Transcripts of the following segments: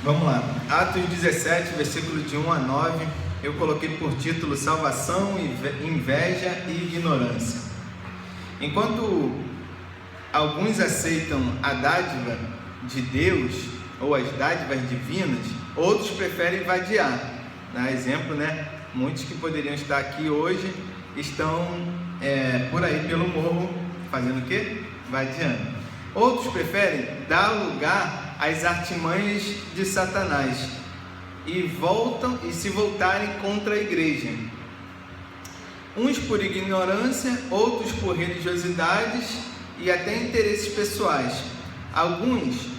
Vamos lá, Atos 17, versículo de 1 a 9, eu coloquei por título Salvação, Inveja e Ignorância. Enquanto alguns aceitam a dádiva de Deus, ou as dádivas divinas, outros preferem vadiar. Exemplo, muitos que poderiam estar aqui hoje estão por aí pelo morro, fazendo o quê? Vadiando. Outros preferem dar lugar às artimanhas de Satanás e se voltarem contra a igreja. Uns por ignorância, outros por religiosidades e até interesses pessoais. Alguns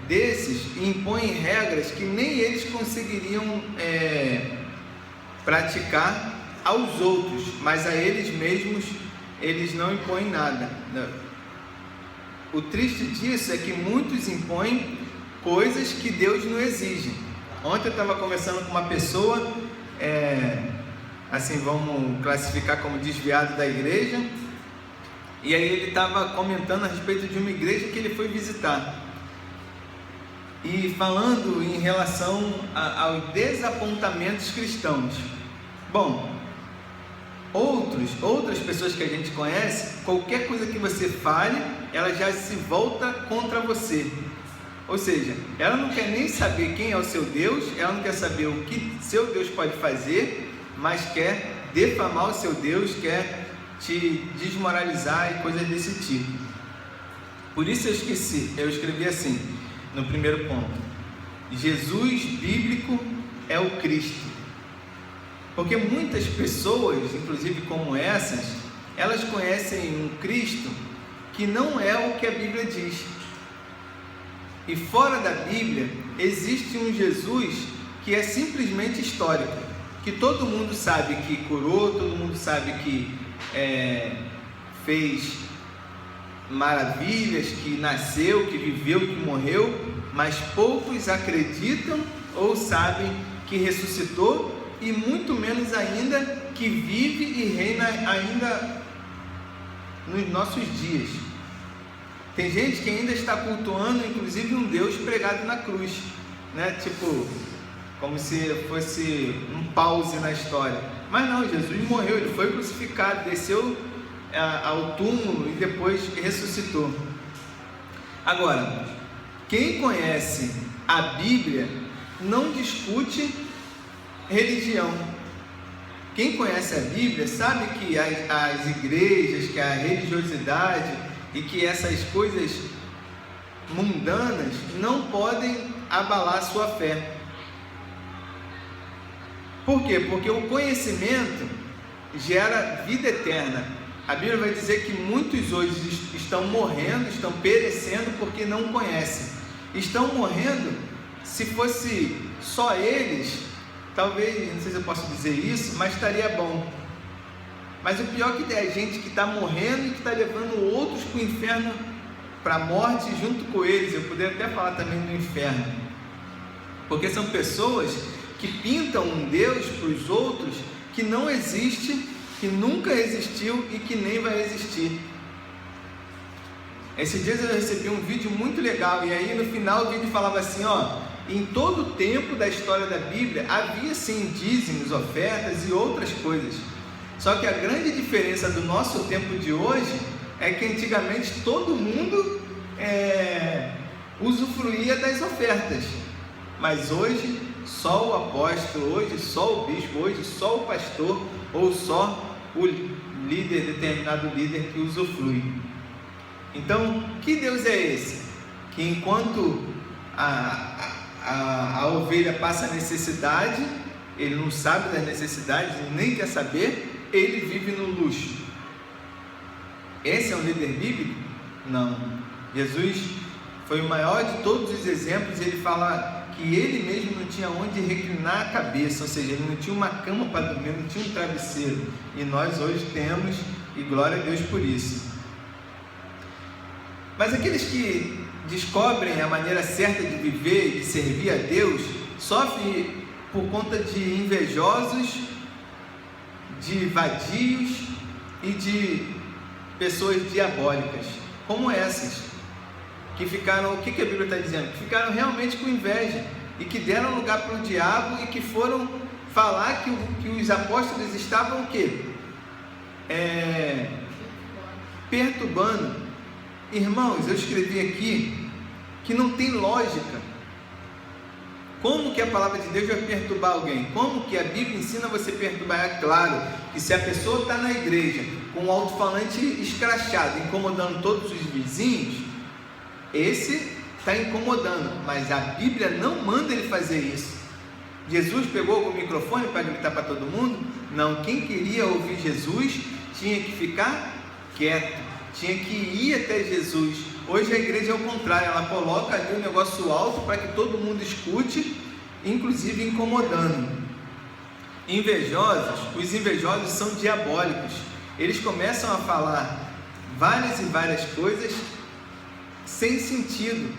desses impõem regras que nem eles conseguiriam praticar aos outros, mas a eles mesmos eles não impõem nada. O triste disso é que muitos impõem coisas que Deus não exige. Ontem eu estava conversando com uma pessoa, assim vamos classificar como desviado da igreja, e aí ele estava comentando a respeito de uma igreja que ele foi visitar, e falando em relação aos desapontamentos cristãos. Bom, outras pessoas que a gente conhece, qualquer coisa que você fale, ela já se volta contra você. Ou seja, ela não quer nem saber quem é o seu Deus, ela não quer saber o que seu Deus pode fazer, mas quer defamar o seu Deus, quer te desmoralizar e coisas desse tipo. Por isso eu escrevi assim, no primeiro ponto: Jesus bíblico é o Cristo. Porque muitas pessoas, inclusive como essas, elas conhecem um Cristo que não é o que a Bíblia diz. E fora da Bíblia existe um Jesus que é simplesmente histórico, que todo mundo sabe que curou, todo mundo sabe que fez maravilhas, que nasceu, que viveu, que morreu, mas poucos acreditam ou sabem que ressuscitou, e muito menos ainda que vive e reina ainda nos nossos dias. Tem gente que ainda está cultuando inclusive um Deus pregado na cruz, tipo, como se fosse um pause na história. Mas não, Jesus morreu, ele foi crucificado, desceu ao túmulo e depois ressuscitou. Agora, quem conhece a Bíblia não discute religião. Quem conhece a Bíblia sabe que as igrejas, que a religiosidade e que essas coisas mundanas não podem abalar a sua fé. Por quê? Porque o conhecimento gera vida eterna. A Bíblia vai dizer que muitos hoje estão morrendo, estão perecendo porque não conhecem. Estão morrendo, se fosse só eles, talvez, não sei se eu posso dizer isso, mas estaria bom. Mas o pior é que é gente que está morrendo e que está levando outros para o inferno, para a morte junto com eles. Eu poderia até falar também do inferno, porque são pessoas que pintam um Deus para os outros que não existe, que nunca existiu e que nem vai existir. Esses dias eu recebi um vídeo muito legal, e aí no final o vídeo falava assim, em todo o tempo da história da Bíblia havia sim dízimos, ofertas e outras coisas. Só que a grande diferença do nosso tempo de hoje é que antigamente todo mundo usufruía das ofertas, mas hoje só o apóstolo, hoje só o bispo, hoje só o pastor ou só o líder, determinado líder que usufrui. Então, que Deus é esse? Que enquanto a ovelha passa necessidade, ele não sabe das necessidades, nem quer saber, ele vive no luxo. Esse é um líder bíblico? Não. Jesus foi o maior de todos os exemplos. Ele fala que ele mesmo não tinha onde reclinar a cabeça, ou seja, ele não tinha uma cama para dormir, não tinha um travesseiro, e nós hoje temos, e glória a Deus por isso. Mas aqueles que descobrem a maneira certa de viver e de servir a Deus sofrem por conta de invejosos, de vadios e de pessoas diabólicas, como essas, que ficaram, o que a Bíblia está dizendo? Que ficaram realmente com inveja, e que deram lugar para o diabo e que foram falar que os apóstolos estavam o quê? Perturbando. Irmãos, eu escrevi aqui que não tem lógica. Como que a palavra de Deus vai perturbar alguém? Como que a Bíblia ensina você a perturbar? É claro que se a pessoa está na igreja com um alto-falante escrachado, incomodando todos os vizinhos, esse está incomodando, mas a Bíblia não manda ele fazer isso. Jesus pegou o microfone para gritar para todo mundo? Não, quem queria ouvir Jesus tinha que ficar quieto, tinha que ir até Jesus. Hoje a igreja é o contrário, ela coloca ali um negócio alto para que todo mundo escute, inclusive incomodando. Os invejosos são diabólicos, eles começam a falar várias e várias coisas sem sentido.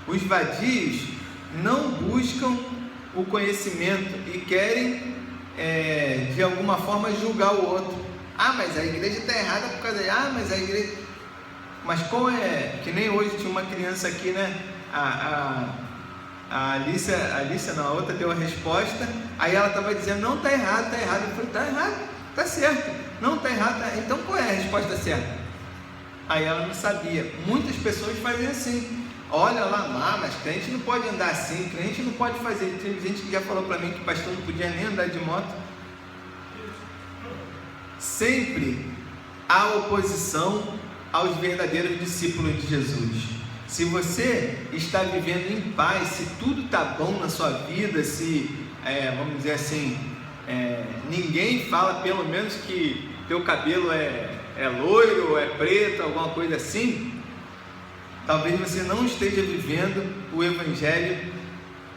Os vadios não buscam o conhecimento e querem de alguma forma julgar o outro. Mas a igreja está errada por causa mas a igreja... Mas qual é? Que nem hoje tinha uma criança aqui, né? A Alicia não, a outra deu a resposta, aí ela estava dizendo, não, está errado, está errado. Eu falei, está errado, está certo. Não, está errado, tá... Então qual é a resposta certa? Aí ela não sabia. Muitas pessoas fazem assim. Olha lá, mas crente não pode andar assim, crente não pode fazer. Tem gente que já falou para mim que pastor não podia nem andar de moto. Sempre há oposição aos verdadeiros discípulos de Jesus. Se você está vivendo em paz, se tudo está bom na sua vida, se, vamos dizer assim, ninguém fala pelo menos que teu cabelo é loiro, é preto, alguma coisa assim, talvez você não esteja vivendo o Evangelho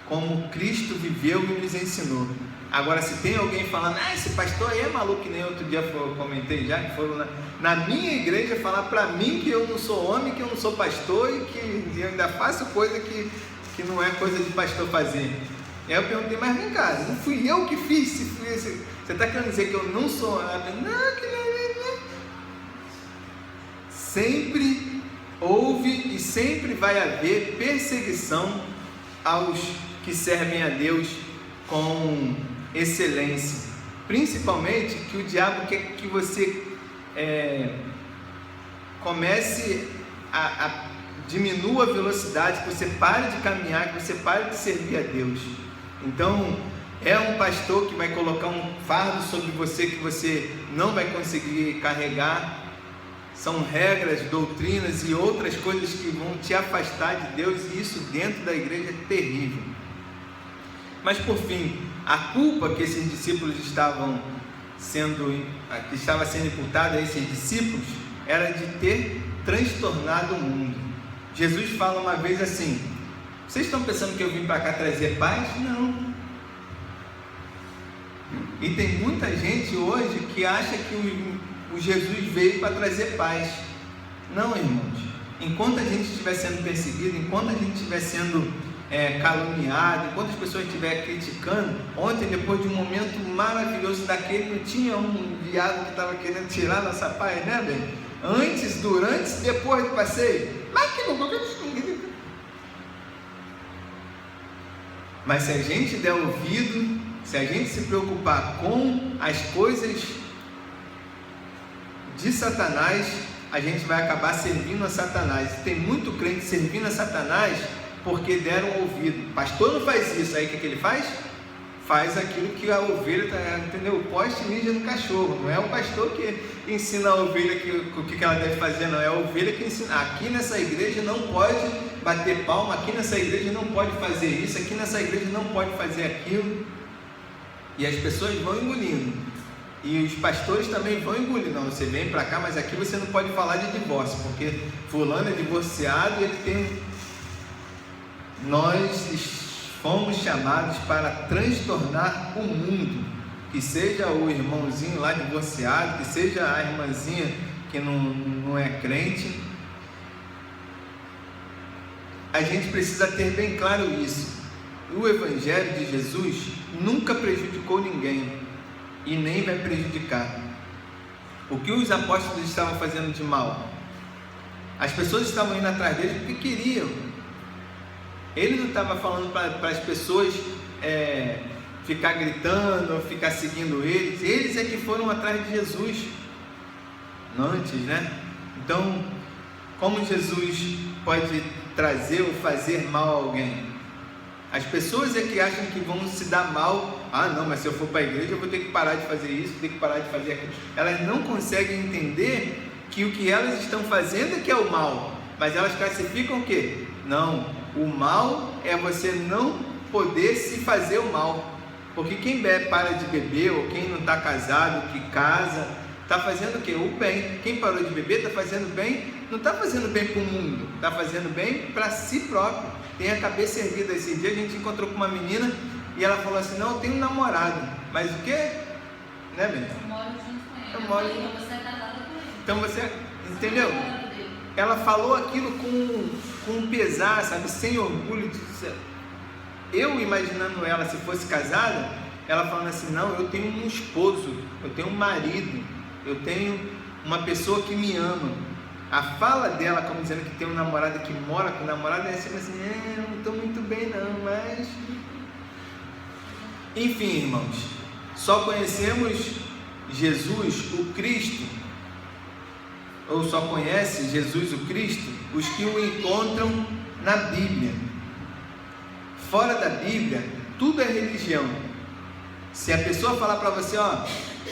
como Cristo viveu e nos ensinou. Agora, se tem alguém falando, esse pastor aí é maluco, que nem outro dia eu comentei já, que foram na minha igreja falar para mim que eu não sou homem, que eu não sou pastor e que eu ainda faço coisa que não é coisa de pastor fazer. Aí eu perguntei, mas vem cá, não fui eu que fiz, você está querendo dizer que eu não sou? Não, que não. Sempre houve e sempre vai haver perseguição aos que servem a Deus com excelência, principalmente que o diabo quer que você comece a diminua a velocidade, que você pare de caminhar, que você pare de servir a Deus. Então é um pastor que vai colocar um fardo sobre você que você não vai conseguir carregar. São regras, doutrinas e outras coisas que vão te afastar de Deus, e isso dentro da igreja é terrível. Mas por fim, a culpa que esses discípulos que estava sendo imputada a esses discípulos era de ter transtornado o mundo. Jesus fala uma vez assim: vocês estão pensando que eu vim para cá trazer paz? Não. E tem muita gente hoje que acha que o Jesus veio para trazer paz. Não, irmãos. Enquanto a gente estiver sendo perseguido, enquanto a gente estiver sendo caluniado, enquanto as pessoas estiverem criticando, ontem, depois de um momento maravilhoso daquele, não tinha um viado que estava querendo tirar nossa paz, né, bem? Antes, durante e depois do passeio. Mas se a gente der ouvido, se a gente se preocupar com as coisas de Satanás, a gente vai acabar servindo a Satanás. Tem muito crente servindo a Satanás porque deram ouvido. Pastor não faz isso, aí o que ele faz? Faz aquilo que a ovelha, entendeu? O poste mija no cachorro. Não é o pastor que ensina a ovelha o que ela deve fazer, não. É a ovelha que ensina. Aqui nessa igreja não pode bater palma, aqui nessa igreja não pode fazer isso, aqui nessa igreja não pode fazer aquilo. E as pessoas vão engolindo. E os pastores também vão engolir. Não, você vem para cá, mas aqui você não pode falar de divórcio, porque fulano é divorciado e ele tem... Nós fomos chamados para transtornar o mundo, que seja o irmãozinho lá divorciado, que seja a irmãzinha que não é crente. A gente precisa ter bem claro isso. O Evangelho de Jesus nunca prejudicou ninguém e nem vai prejudicar. O que os apóstolos estavam fazendo de mal? As pessoas estavam indo atrás deles porque queriam. Ele não estava falando para as pessoas ficar gritando, ficar seguindo eles. Eles é que foram atrás de Jesus antes, né? Então, como Jesus pode trazer ou fazer mal a alguém? As pessoas é que acham que vão se dar mal. Ah, não, mas se eu for para a igreja eu vou ter que parar de fazer isso, ter que parar de fazer aquilo. Elas não conseguem entender que o que elas estão fazendo é que é o mal, mas elas classificam o quê? Não, o mal é você não poder se fazer o mal, porque quem para de beber, ou quem não está casado, que casa, está fazendo o quê? O bem. Quem parou de beber está fazendo bem, não está fazendo bem para o mundo, está fazendo bem para si próprio, tem a cabeça erguida. Esse dia a gente encontrou com uma menina e ela falou assim, não, eu tenho um namorado, mas o quê? Né, Bento? Eu moro junto com ele. Eu moro... Então você é casada com ele. Então você, entendeu? Ela falou aquilo com pesar, sabe, sem orgulho. Eu imaginando ela, se fosse casada, ela falando assim, não, eu tenho um esposo, eu tenho um marido, eu tenho uma pessoa que me ama. A fala dela, como dizendo que tem um namorado que mora com o namorado, é assim, não estou muito bem não, mas... Enfim, irmãos, só conhecemos Jesus, o Cristo, ou só conhece Jesus, o Cristo, os que o encontram na Bíblia. Fora da Bíblia, tudo é religião. Se a pessoa falar para você, ó,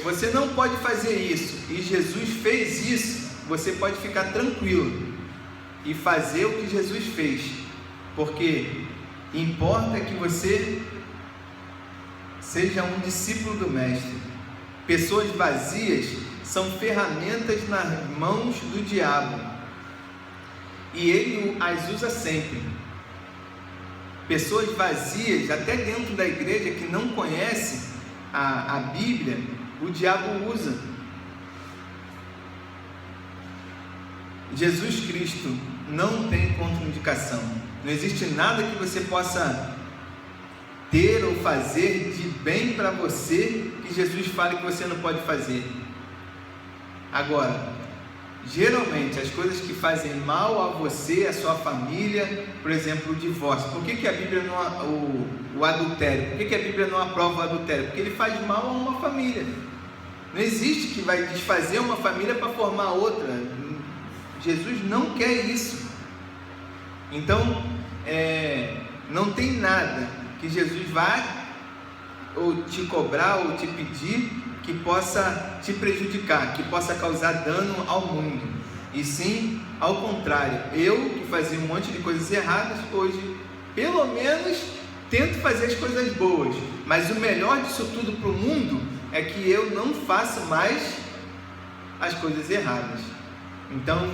você não pode fazer isso, e Jesus fez isso, você pode ficar tranquilo e fazer o que Jesus fez, porque importa que você seja um discípulo do Mestre. Pessoas vazias são ferramentas nas mãos do diabo, e ele as usa sempre. Pessoas vazias, até dentro da igreja, que não conhece a Bíblia, o diabo usa. Jesus Cristo não tem contraindicação. Não existe nada que você possa ter ou fazer de bem para você que Jesus fale que você não pode fazer. Agora, geralmente as coisas que fazem mal a você, a sua família, por exemplo, o divórcio. Por que a Bíblia não, o adultério? Por que a Bíblia não aprova o adultério? Porque ele faz mal a uma família. Não existe que vai desfazer uma família para formar outra. Jesus não quer isso. Então, não tem nada que Jesus vá ou te cobrar ou te pedir que possa te prejudicar, que possa causar dano ao mundo. E sim, ao contrário, eu que fazia um monte de coisas erradas, hoje, pelo menos, tento fazer as coisas boas. Mas o melhor disso tudo para o mundo é que eu não faço mais as coisas erradas. Então,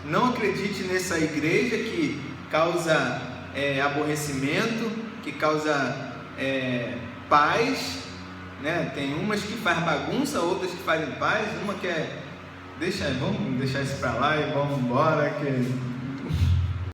não acredite nessa igreja que causa aborrecimento, que causa paz, né? Tem umas que faz bagunça, outras que fazem paz, uma que vamos deixar isso para lá e vamos embora, que